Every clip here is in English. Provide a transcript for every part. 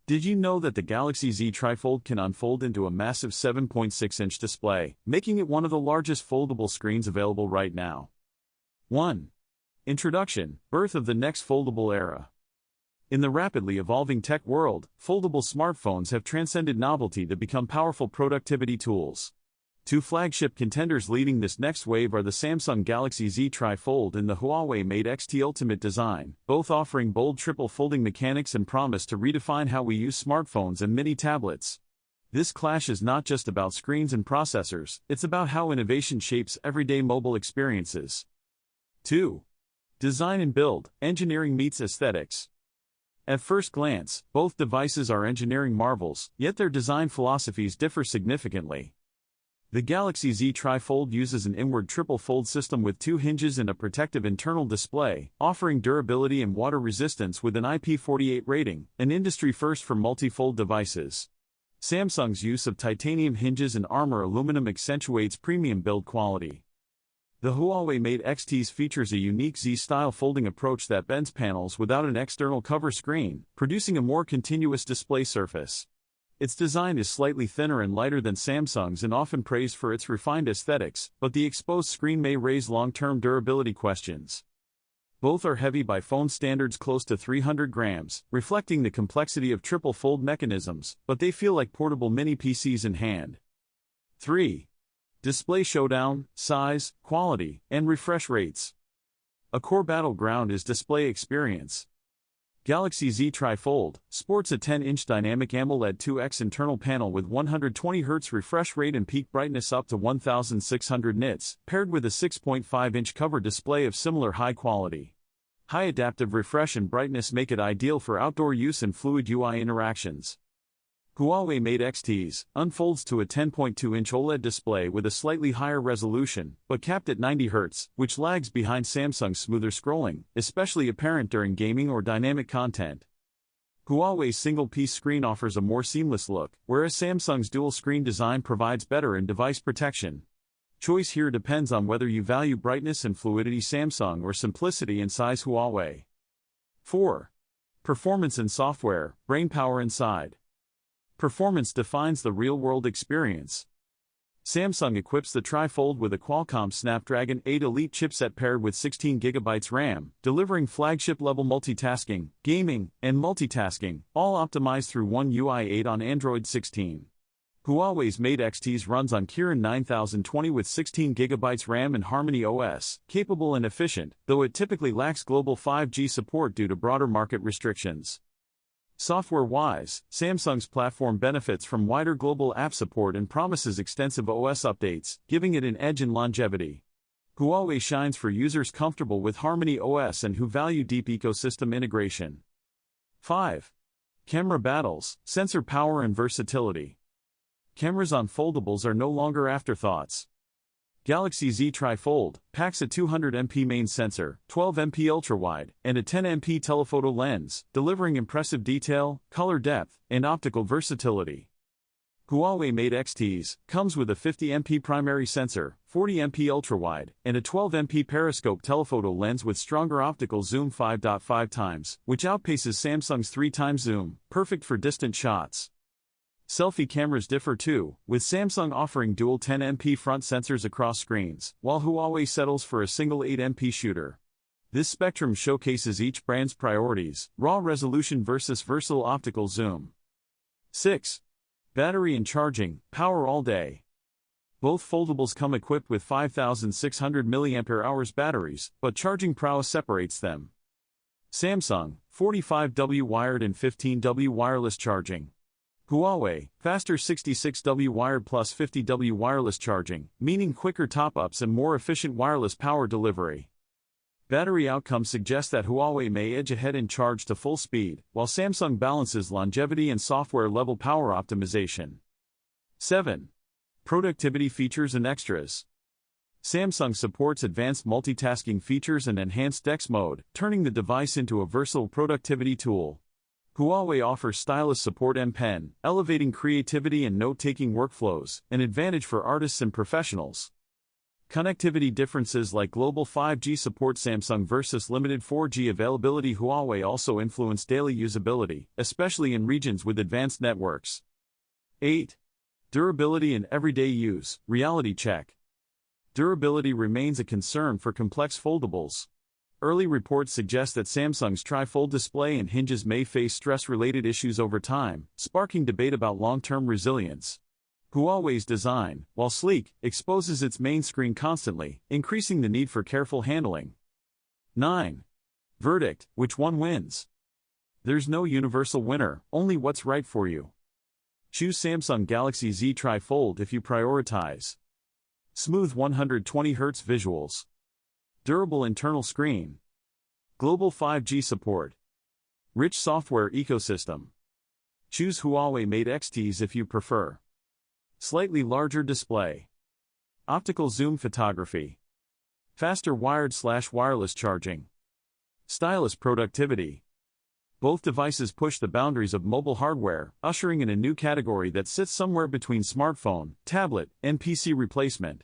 Did you know that the Galaxy Z Trifold can unfold into a massive 7.6-inch display, making it one of the largest foldable screens available right now? 1. Introduction, birth of the next foldable era. In the rapidly evolving tech world, foldable smartphones have transcended novelty to become powerful productivity tools. Two flagship contenders leading this next wave are the Samsung Galaxy Z Trifold and the Huawei Mate XT Ultimate design, both offering bold triple folding mechanics and promise to redefine how we use smartphones and mini tablets. This clash is not just about screens and processors, it's about how innovation shapes everyday mobile experiences. 2. Design and build, engineering meets aesthetics. At first glance, both devices are engineering marvels, yet their design philosophies differ significantly. The Galaxy Z Trifold uses an inward triple fold system with two hinges and a protective internal display, offering durability and water resistance with an IP48 rating, an industry first for multi-fold devices. Samsung's use of titanium hinges and armor aluminum accentuates premium build quality. The Huawei Mate XT features a unique Z-style folding approach that bends panels without an external cover screen, producing a more continuous display surface. Its design is slightly thinner and lighter than Samsung's and often praised for its refined aesthetics, but the exposed screen may raise long-term durability questions. Both are heavy by phone standards, close to 300 grams, reflecting the complexity of triple fold mechanisms, but they feel like portable mini PCs in hand. 3. Display showdown, size, quality, and refresh rates. A core battleground is display experience. Galaxy Z Trifold sports a 10-inch dynamic AMOLED 2X internal panel with 120Hz refresh rate and peak brightness up to 1600 nits, paired with a 6.5-inch cover display of similar high quality. High adaptive refresh and brightness make it ideal for outdoor use and fluid UI interactions. Huawei Mate XT unfolds to a 10.2-inch OLED display with a slightly higher resolution, but capped at 90 Hz, which lags behind Samsung's smoother scrolling, especially apparent during gaming or dynamic content. Huawei's single-piece screen offers a more seamless look, whereas Samsung's dual-screen design provides better in-device protection. Choice here depends on whether you value brightness and fluidity Samsung or simplicity and size Huawei. 4. Performance and software, Brainpower inside. Performance defines the real-world experience. Samsung equips the Trifold with a Qualcomm Snapdragon 8 Elite chipset paired with 16GB RAM, delivering flagship-level multitasking, gaming, and multitasking, all optimized through One UI 8 on Android 16. Huawei's Mate XT runs on Kirin 9020 with 16GB RAM and Harmony OS, capable and efficient, though it typically lacks global 5G support due to broader market restrictions. Software-wise, Samsung's platform benefits from wider global app support and promises extensive OS updates, giving it an edge in longevity. Huawei shines for users comfortable with Harmony OS and who value deep ecosystem integration. 5. Camera battles, sensor power and versatility. Cameras on foldables are no longer afterthoughts. Galaxy Z Trifold packs a 200MP main sensor, 12MP ultrawide, and a 10MP telephoto lens, delivering impressive detail, color depth, and optical versatility. Huawei Mate XT comes with a 50MP primary sensor, 40MP ultrawide, and a 12MP periscope telephoto lens with stronger optical zoom 5.5 times, which outpaces Samsung's 3x zoom, perfect for distant shots. Selfie cameras differ too, with Samsung offering dual 10MP front sensors across screens, while Huawei settles for a single 8MP shooter. This spectrum showcases each brand's priorities: raw resolution versus versatile optical zoom. 6. Battery and charging, power all day. Both foldables come equipped with 5600 mAh batteries, but charging prowess separates them. Samsung, 45W wired and 15W wireless charging. Huawei, faster 66W wired plus 50W wireless charging, meaning quicker top-ups and more efficient wireless power delivery. Battery outcomes suggest that Huawei may edge ahead in charge to full speed, while Samsung balances longevity and software-level power optimization. 7. Productivity features and extras. Samsung supports advanced multitasking features and enhanced DeX mode, turning the device into a versatile productivity tool. Huawei offers stylus support M Pen, elevating creativity and note-taking workflows, an advantage for artists and professionals. Connectivity differences like global 5G support Samsung versus limited 4G availability Huawei also influence daily usability, especially in regions with advanced networks. 8. Durability and everyday use, reality check. Durability remains a concern for complex foldables. Early reports suggest that Samsung's Trifold display and hinges may face stress-related issues over time, sparking debate about long-term resilience. Huawei's design, while sleek, exposes its main screen constantly, increasing the need for careful handling. 9. Verdict, which one wins? There's no universal winner, only what's right for you. Choose Samsung Galaxy Z Trifold if you prioritize smooth 120Hz visuals, durable internal screen, global 5G support, rich software ecosystem. Choose Huawei Mate XTs if you prefer slightly larger display, optical zoom photography, faster wired/wireless charging, stylus productivity. Both devices push the boundaries of mobile hardware, ushering in a new category that sits somewhere between smartphone, tablet, and PC replacement.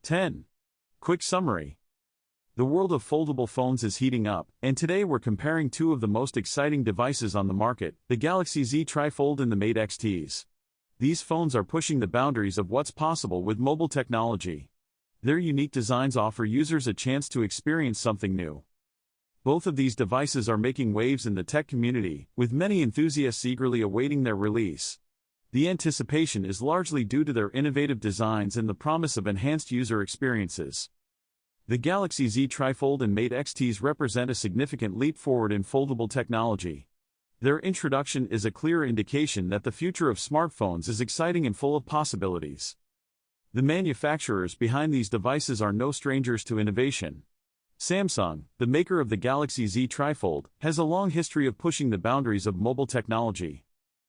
10. Quick summary. The world of foldable phones is heating up, and today we're comparing two of the most exciting devices on the market, the Galaxy Z Trifold and the Mate XTs. These phones are pushing the boundaries of what's possible with mobile technology. Their unique designs offer users a chance to experience something new. Both of these devices are making waves in the tech community, with many enthusiasts eagerly awaiting their release. The anticipation is largely due to their innovative designs and the promise of enhanced user experiences. The Galaxy Z Trifold and Mate XTs represent a significant leap forward in foldable technology. Their introduction is a clear indication that the future of smartphones is exciting and full of possibilities. The manufacturers behind these devices are no strangers to innovation. Samsung, the maker of the Galaxy Z Trifold, has a long history of pushing the boundaries of mobile technology.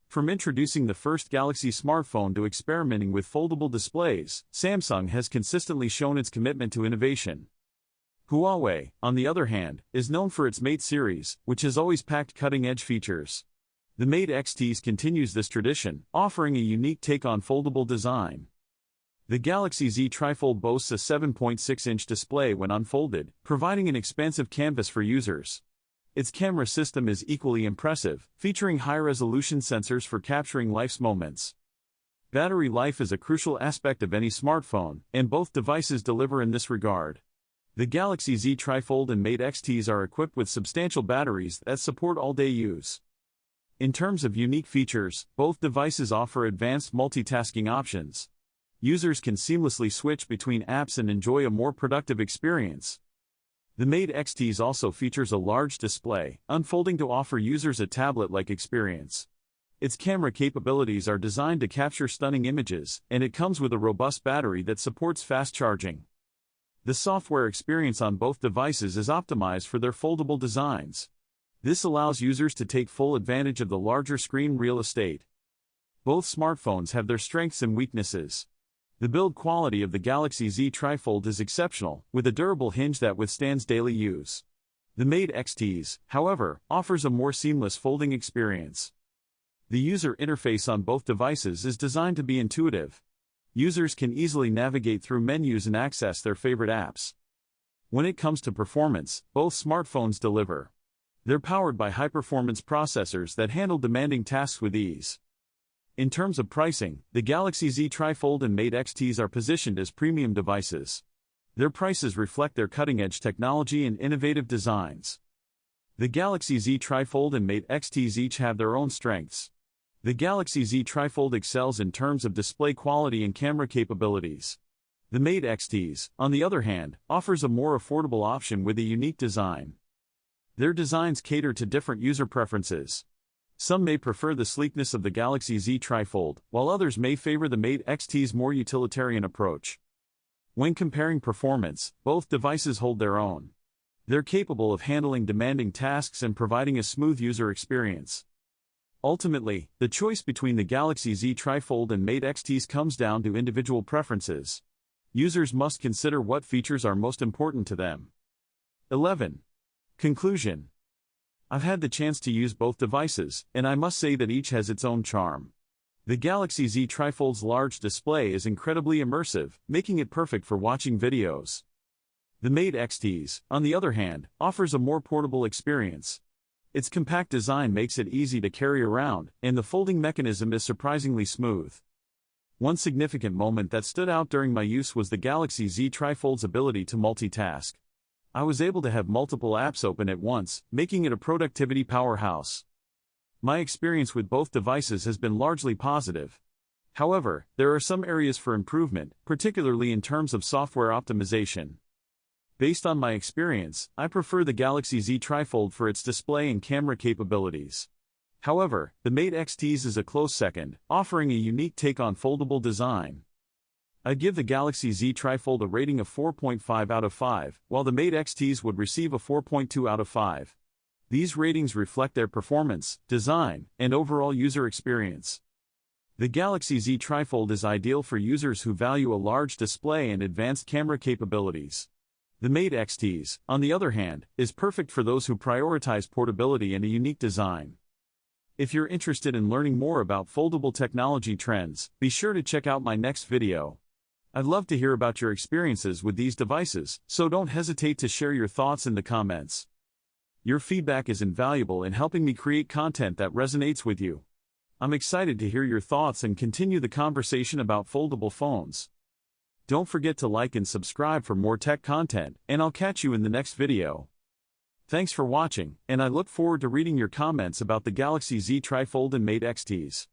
From introducing the first Galaxy smartphone to experimenting with foldable displays, Samsung has consistently shown its commitment to innovation. Huawei, on the other hand, is known for its Mate series, which has always packed cutting-edge features. The Mate XTs continues this tradition, offering a unique take on foldable design. The Galaxy Z Trifold boasts a 7.6-inch display when unfolded, providing an expansive canvas for users. Its camera system is equally impressive, featuring high-resolution sensors for capturing life's moments. Battery life is a crucial aspect of any smartphone, and both devices deliver in this regard. The Galaxy Z Trifold and Mate XTs are equipped with substantial batteries that support all-day use. In terms of unique features, both devices offer advanced multitasking options. Users can seamlessly switch between apps and enjoy a more productive experience. The Mate XTs also features a large display, unfolding to offer users a tablet-like experience. Its camera capabilities are designed to capture stunning images, and it comes with a robust battery that supports fast charging. The software experience on both devices is optimized for their foldable designs. This allows users to take full advantage of the larger screen real estate. Both smartphones have their strengths and weaknesses. The build quality of the Galaxy Z Trifold is exceptional, with a durable hinge that withstands daily use. The Mate XTs, however, offers a more seamless folding experience. The user interface on both devices is designed to be intuitive. Users can easily navigate through menus and access their favorite apps. When it comes to performance, both smartphones deliver. They're powered by high-performance processors that handle demanding tasks with ease. In terms of pricing, the Galaxy Z Trifold and Mate XTs are positioned as premium devices. Their prices reflect their cutting-edge technology and innovative designs. The Galaxy Z Trifold and Mate XTs each have their own strengths. The Galaxy Z Trifold excels in terms of display quality and camera capabilities. The Mate XTs, on the other hand, offers a more affordable option with a unique design. Their designs cater to different user preferences. Some may prefer the sleekness of the Galaxy Z Trifold, while others may favor the Mate XT's more utilitarian approach. When comparing performance, both devices hold their own. They're capable of handling demanding tasks and providing a smooth user experience. Ultimately, the choice between the Galaxy Z Trifold and Mate XTs comes down to individual preferences. Users must consider what features are most important to them. 11. Conclusion. I've had the chance to use both devices, and I must say that each has its own charm. The Galaxy Z Trifold's large display is incredibly immersive, making it perfect for watching videos. The Mate XT's, on the other hand, offers a more portable experience. Its compact design makes it easy to carry around, and the folding mechanism is surprisingly smooth. One significant moment that stood out during my use was the Galaxy Z Trifold's ability to multitask. I was able to have multiple apps open at once, making it a productivity powerhouse. My experience with both devices has been largely positive. However, there are some areas for improvement, particularly in terms of software optimization. Based on my experience, I prefer the Galaxy Z Trifold for its display and camera capabilities. However, the Mate XT's is a close second, offering a unique take on foldable design. I'd give the Galaxy Z Trifold a rating of 4.5 out of 5, while the Mate XT's would receive a 4.2 out of 5. These ratings reflect their performance, design, and overall user experience. The Galaxy Z Trifold is ideal for users who value a large display and advanced camera capabilities. The Mate XT's, on the other hand, is perfect for those who prioritize portability and a unique design. If you're interested in learning more about foldable technology trends, be sure to check out my next video. I'd love to hear about your experiences with these devices, so don't hesitate to share your thoughts in the comments. Your feedback is invaluable in helping me create content that resonates with you. I'm excited to hear your thoughts and continue the conversation about foldable phones. Don't forget to like and subscribe for more tech content, and I'll catch you in the next video. Thanks for watching, and I look forward to reading your comments about the Galaxy Z Trifold and Mate XT's.